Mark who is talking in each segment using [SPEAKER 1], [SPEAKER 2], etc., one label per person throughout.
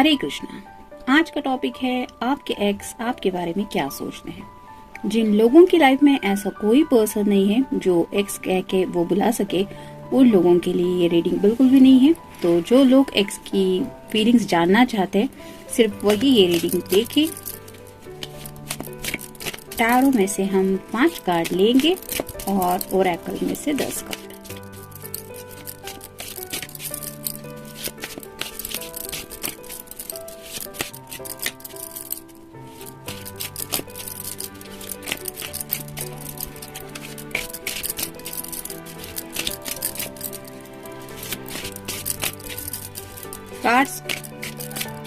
[SPEAKER 1] हरे कृष्णा। आज का टॉपिक है आपके एक्स आपके बारे में क्या सोचते हैं। जिन लोगों की लाइफ में ऐसा कोई पर्सन नहीं है जो एक्स कह के वो बुला सके, उन लोगों के लिए ये रीडिंग बिल्कुल भी नहीं है। तो जो लोग एक्स की फीलिंग्स जानना चाहते हैं, सिर्फ वही ये रीडिंग देखें। टैरो में से हम 5 कार्ड लेंगे और ओरेकल में से 10 कार्ड। कार्ड्स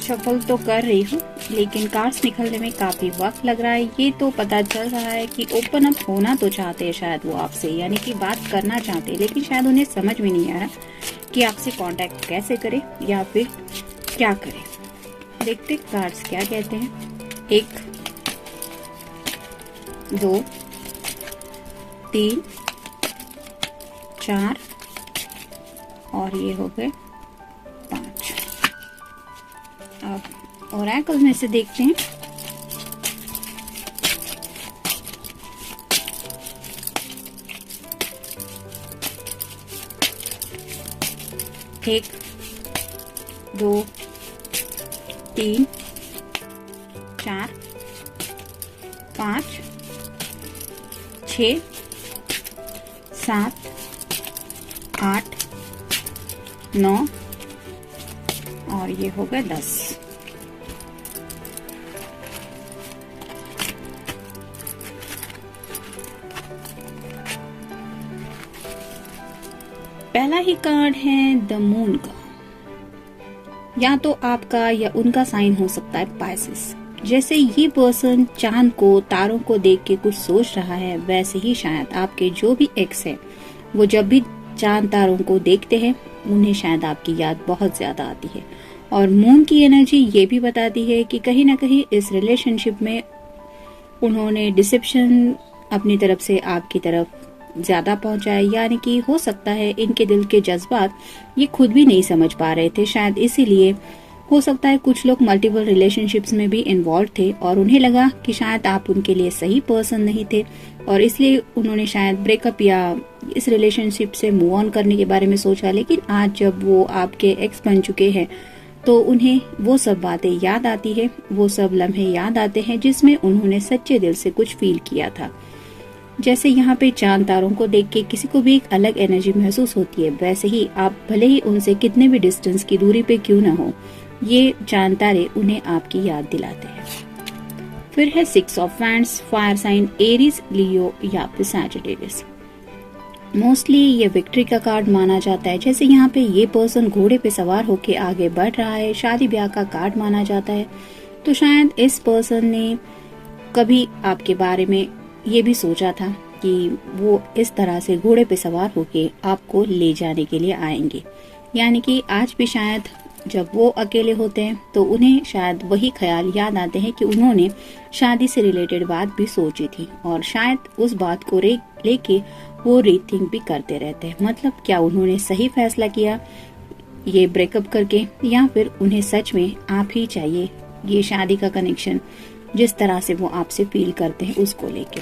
[SPEAKER 1] शफल तो कर रही हूँ, लेकिन कार्ड्स निकलने में काफी वक्त लग रहा है। ये तो पता चल रहा है कि ओपन अप होना तो चाहते हैं शायद वो आपसे, यानी कि बात करना चाहते हैं, लेकिन शायद उन्हें समझ में नहीं आ रहा कि आपसे कांटेक्ट कैसे करें या फिर क्या करें। देखते कार्ड्स क्या कहते हैं। 1 2 3 4 और ये हो गए 5। अब ओरेकल में से देखते हैं। एक 2 3 4 5 6 7 8 9 और ये हो गए 10। पहला ही कार्ड है द मून का। या तो आपका या उनका साइन हो सकता है पाइसेस। जैसे ये पर्सन चांद को, तारों को देख के कुछ सोच रहा है, वैसे ही शायद आपके जो भी एक्स है वो जब भी चांद तारों को देखते हैं, उन्हें शायद आपकी याद बहुत ज्यादा आती है। और मून की एनर्जी ये भी बताती है कि कहीं ना कहीं इस रिलेशनशिप में उन्होंने डिसेप्शन अपनी तरफ से आपकी तरफ ज्यादा पहुंचाए, यानी कि हो सकता है इनके दिल के जज्बात ये खुद भी नहीं समझ पा रहे थे। शायद इसीलिए हो सकता है कुछ लोग मल्टीपल रिलेशनशिप्स में भी इन्वॉल्व थे और उन्हें लगा कि शायद आप उनके लिए सही पर्सन नहीं थे, और इसलिए उन्होंने शायद ब्रेकअप या इस रिलेशनशिप से मूव ऑन करने के बारे में सोचा। लेकिन आज जब वो आपके एक्स बन चुके हैं तो उन्हें वो सब बातें याद आती है, वो सब लम्हे याद आते हैं जिसमें उन्होंने सच्चे दिल से कुछ फील किया था। जैसे यहाँ पे चांद तारों को देख के किसी को भी एक अलग एनर्जी महसूस होती है, वैसे ही आप भले ही उनसे कितने भी डिस्टेंस की दूरी पे क्यों न हो, ये चांद तारे उन्हें आपकी याद दिलाते हैं। फिर है 6 of wands, fire sign Aries, Leo या फिर सैजिटेरियस। मोस्टली ये विक्ट्री का कार्ड माना जाता है। जैसे यहाँ पे ये पर्सन घोड़े पे सवार होके आगे बढ़ रहा है, शादी ब्याह का कार्ड माना जाता है। तो शायद इस पर्सन ने कभी आपके बारे में ये भी सोचा था कि वो इस तरह से घोड़े पे सवार होके आपको ले जाने के लिए आएंगे, यानी कि आज भी शायद जब वो अकेले होते हैं तो उन्हें शायद वही ख्याल याद आते हैं कि उन्होंने शादी से रिलेटेड बात भी सोची थी, और शायद उस बात को लेके वो रीथिंक भी करते रहते हैं। मतलब क्या उन्होंने सही फैसला किया ये ब्रेकअप करके, या फिर उन्हें सच में आप ही चाहिए, ये शादी का कनेक्शन जिस तरह से वो आपसे फील करते हैं उसको लेके।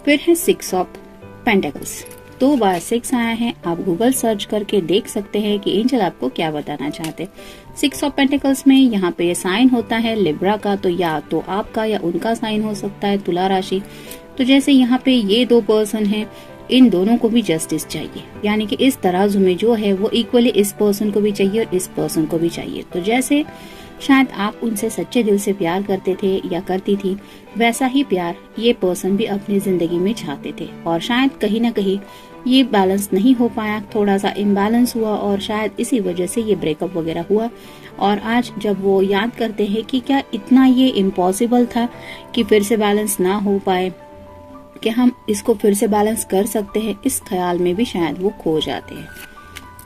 [SPEAKER 1] फिर है 6 ऑफ पेंटिकल्स। 2 बार 6 आया है। आप गूगल सर्च करके देख सकते हैं कि एंजल आपको क्या बताना चाहते हैं। 6 ऑफ पेंटिकल्स में यहाँ पे साइन होता है लिब्रा का, तो या तो आपका या उनका साइन हो सकता है तुला राशि। तो जैसे यहाँ पे ये 2 पर्सन हैं, इन दोनों को भी जस्टिस चाहिए, यानी कि इस तराजू में जो है वो इक्वली इस पर्सन को भी चाहिए और इस पर्सन को भी चाहिए। तो जैसे शायद आप उनसे सच्चे दिल से प्यार करते थे या करती थी, वैसा ही प्यार ये पर्सन भी अपनी जिंदगी में चाहते थे, और शायद कहीं ना कहीं ये बैलेंस नहीं हो पाया, थोड़ा सा इम्बैलेंस हुआ, और शायद इसी वजह से ये ब्रेकअप वगैरह हुआ। और आज जब वो याद करते हैं कि क्या इतना ये इम्पॉसिबल था कि फिर से बैलेंस ना हो पाए, कि हम इसको फिर से बैलेंस कर सकते हैं, इस ख्याल में भी शायद वो खो जाते हैं।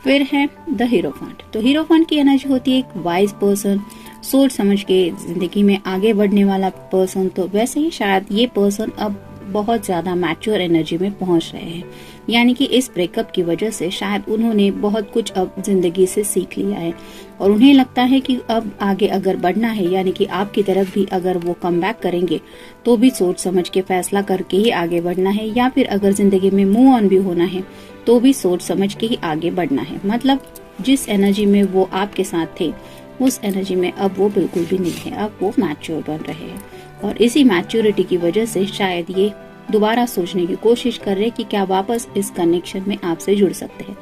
[SPEAKER 1] फिर है द हीरोफेंट। तो हीरोफेंट की एनर्जी होती है एक वाइज पर्सन, सोच समझ के जिंदगी में आगे बढ़ने वाला पर्सन। तो वैसे ही शायद ये पर्सन अब बहुत ज्यादा मैच्योर एनर्जी में पहुंच रहे हैं। यानी कि इस ब्रेकअप की वजह से शायद उन्होंने बहुत कुछ अब जिंदगी से सीख लिया है और उन्हें लगता है कि अब आगे अगर बढ़ना है, यानी कि आपकी तरफ भी अगर वो कम बैक करेंगे तो भी सोच समझ के फैसला करके ही आगे बढ़ना है, या फिर अगर जिंदगी में मूव ऑन भी होना है तो भी सोच समझ के ही आगे बढ़ना है। मतलब जिस एनर्जी में वो आपके साथ थे उस एनर्जी में अब वो बिल्कुल भी नहीं है, अब वो मैच्योर बन रहे हैं और इसी मैच्योरिटी की वजह से शायद ये दोबारा सोचने की कोशिश कर रहे हैं कि क्या वापस इस कनेक्शन में आपसे जुड़ सकते हैं।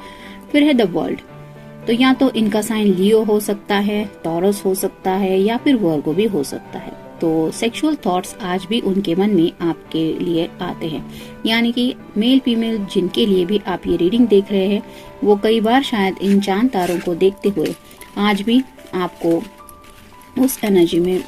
[SPEAKER 1] फिर है द वर्ल्ड, तो या तो इनका साइन लियो हो सकता है, टॉरस हो सकता है, या फिर वर्गो भी हो सकता है। तो सेक्सुअल थॉट्स आज भी उनके मन में आपके लिए आते हैं, यानी कि मेल फीमेल जिनके लिए भी आप ये रीडिंग देख रहे हैं वो कई बार शायद इन चांद तारों को देखते हुए आज भी आपको उस एनर्जी में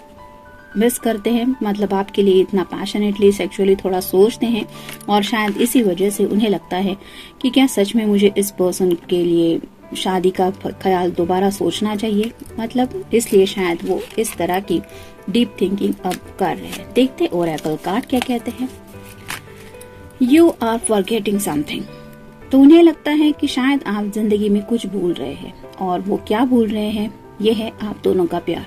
[SPEAKER 1] मिस करते हैं। मतलब आपके लिए इतना पैशनेटली सेक्सुअली थोड़ा सोचते हैं और शायद इसी वजह से उन्हें लगता है कि क्या सच में मुझे इस पर्सन के लिए शादी का ख्याल दोबारा सोचना चाहिए। मतलब इसलिए शायद वो इस तरह की डीप थिंकिंग अब कर रहे हैं। देखते ओरेकल कार्ड क्या कहते हैं। यू आर फॉरगेटिंग समथिंग, तो उन्हें लगता है कि शायद आप जिंदगी में कुछ भूल रहे हैं और वो क्या भूल रहे हैं, ये है आप दोनों का प्यार।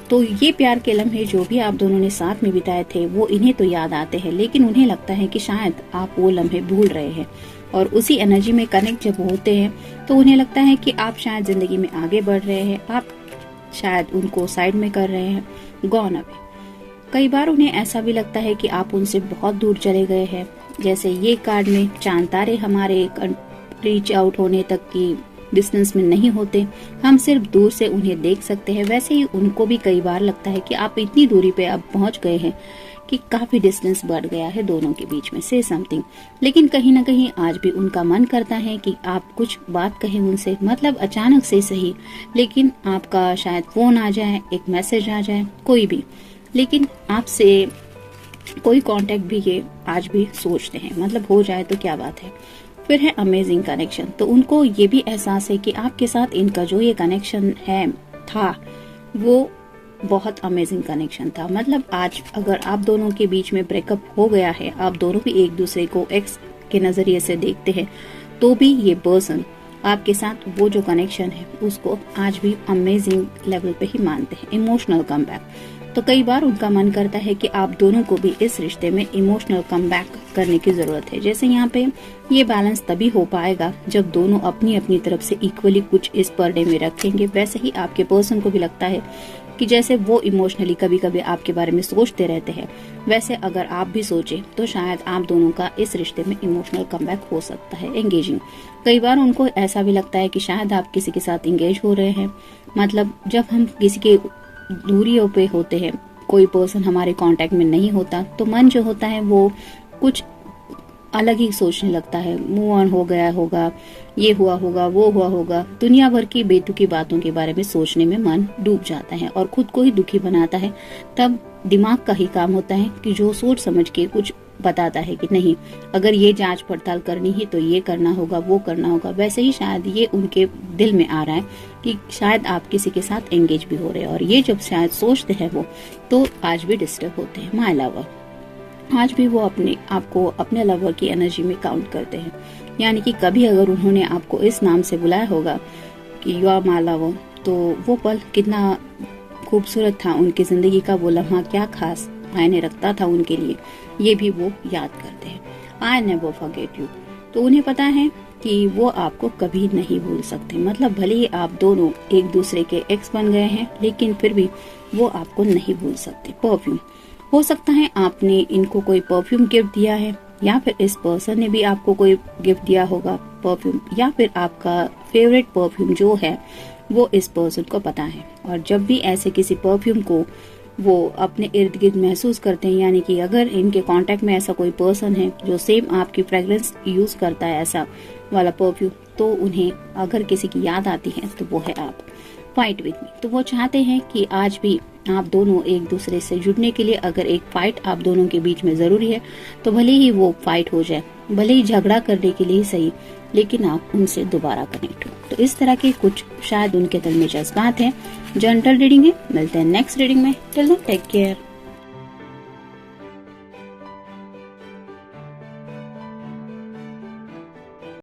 [SPEAKER 1] तो ये प्यार के लम्हे जो भी आप दोनों ने साथ में बिताए थे वो इन्हें तो याद आते हैं, लेकिन उन्हें लगता है कि शायद आप वो लम्हे भूल रहे हैं और उसी एनर्जी में कनेक्ट जब होते हैं तो उन्हें लगता है कि आप शायद जिंदगी में आगे बढ़ रहे हैं, आप शायद उनको साइड में कर रहे हैं, गॉन अवे। कई बार उन्हें ऐसा भी लगता है कि आप उनसे बहुत दूर चले गए हैं। जैसे ये कार्ड में चांद तारे हमारे रीच आउट होने तक की डिस्टेंस में नहीं होते, हम सिर्फ दूर से उन्हें देख सकते हैं। वैसे ही उनको भी कई बार लगता है कि आप इतनी दूरी पे अब पहुंच गए हैं कि काफी डिस्टेंस बढ़ गया है दोनों के बीच में, से समथिंग। लेकिन कहीं ना कहीं आज भी उनका मन करता है कि आप कुछ बात कहें उनसे, मतलब अचानक से सही, लेकिन आपका शायद फोन आ जाए, एक मैसेज आ जाए, कोई भी, लेकिन आपसे कोई कांटेक्ट भी ये आज भी सोचते हैं। मतलब हो जाए तो क्या बात है। फिर है अमेजिंग कनेक्शन, तो उनको ये भी एहसास है कि आपके साथ इनका जो ये कनेक्शन है था वो बहुत अमेजिंग कनेक्शन था। मतलब आज अगर आप दोनों के बीच में ब्रेकअप हो गया है, आप दोनों भी एक दूसरे को एक्स के नजरिए से देखते हैं, तो भी ये पर्सन आपके साथ वो जो कनेक्शन है उसको आज भी अमेजिंग लेवल पे ही मानते हैं। इमोशनल कमबैक, तो कई बार उनका मन करता है कि आप दोनों को भी इस रिश्ते में इमोशनल कमबैक करने की जरूरत है। जैसे यहाँ पे ये बैलेंस तभी हो पाएगा जब दोनों अपनी अपनी तरफ से इक्वली कुछ इस पर्डे में रखेंगे। वैसे ही आपके पर्सन को भी लगता है कि जैसे वो इमोशनली कभी कभी आपके बारे में सोचते रहते हैं, वैसे अगर आप भी सोचें तो शायद आप दोनों का इस रिश्ते में इमोशनल कमबैक हो सकता है। एंगेजिंग, कई बार उनको ऐसा भी लगता है कि शायद आप किसी के साथ एंगेज हो रहे हैं। मतलब जब हम किसी के दूरियों पे होते हैं, कोई पर्सन हमारे कांटेक्ट में नहीं होता, तो मन जो होता है वो कुछ अलग ही सोचने लगता है। मूव ऑन हो गया होगा, ये हुआ होगा, वो हुआ होगा, दुनिया भर की बेतुकी बातों के बारे में सोचने में मन डूब जाता है और खुद को ही दुखी बनाता है। तब दिमाग का ही काम होता है कि जो सोच समझ के कुछ बताता है कि नहीं, अगर ये जांच पड़ताल करनी है तो ये करना होगा, वो करना होगा। वैसे ही शायद ये उनके दिल में आ रहा है कि शायद आप किसी के साथ एंगेज भी हो रहे हैं, और ये जब शायद सोचते हैं वो, तो आज भी डिस्टर्ब होते हैं। माय लवर, आज भी वो अपने आपको अपने लवर की एनर्जी में काउंट करते हैं। यानी कि कभी अगर उन्होंने आपको इस नाम से बुलाया होगा कि यू आर माय लवर, तो वो पल कितना खूबसूरत था, उनकी जिंदगी का वो लम्हा क्या खास मायने रखता था उनके लिए, ये भी वो याद करते हैं। आई नेवर फॉरगेट यू, तो उन्हें पता है कि वो आपको कभी नहीं भूल सकते। मतलब भले ही आप दोनों एक दूसरे के एक्स बन गए हैं, लेकिन फिर भी वो आपको नहीं भूल सकते। परफ्यूम, हो सकता है आपने इनको कोई परफ्यूम गिफ्ट दिया है, या फिर इस पर्सन ने भी आपको कोई गिफ्ट दिया होगा परफ्यूम, या फिर आपका फेवरेट परफ्यूम जो है वो इस पर्सन को पता है। और जब भी ऐसे किसी परफ्यूम को वो अपने इर्द गिर्द महसूस करते हैं, यानी कि अगर इनके कांटेक्ट में ऐसा कोई पर्सन है जो सेम आपकी फ्रेग्रेंस यूज करता है, ऐसा वाला परफ्यूम, तो उन्हें अगर किसी की याद आती है तो वो है आप। फाइट विद मी, तो वो चाहते हैं कि आज भी आप दोनों एक दूसरे से जुड़ने के लिए अगर एक फाइट आप दोनों के बीच में जरूरी है, तो भले ही वो फाइट हो जाए, भले ही झगड़ा करने के लिए सही, लेकिन आप उनसे दोबारा कनेक्ट हो। तो इस तरह के कुछ शायद उनके दिल में जज्बात हैं। जनरल रीडिंग है, मिलते हैं नेक्स्ट रीडिंग में। Till then take care.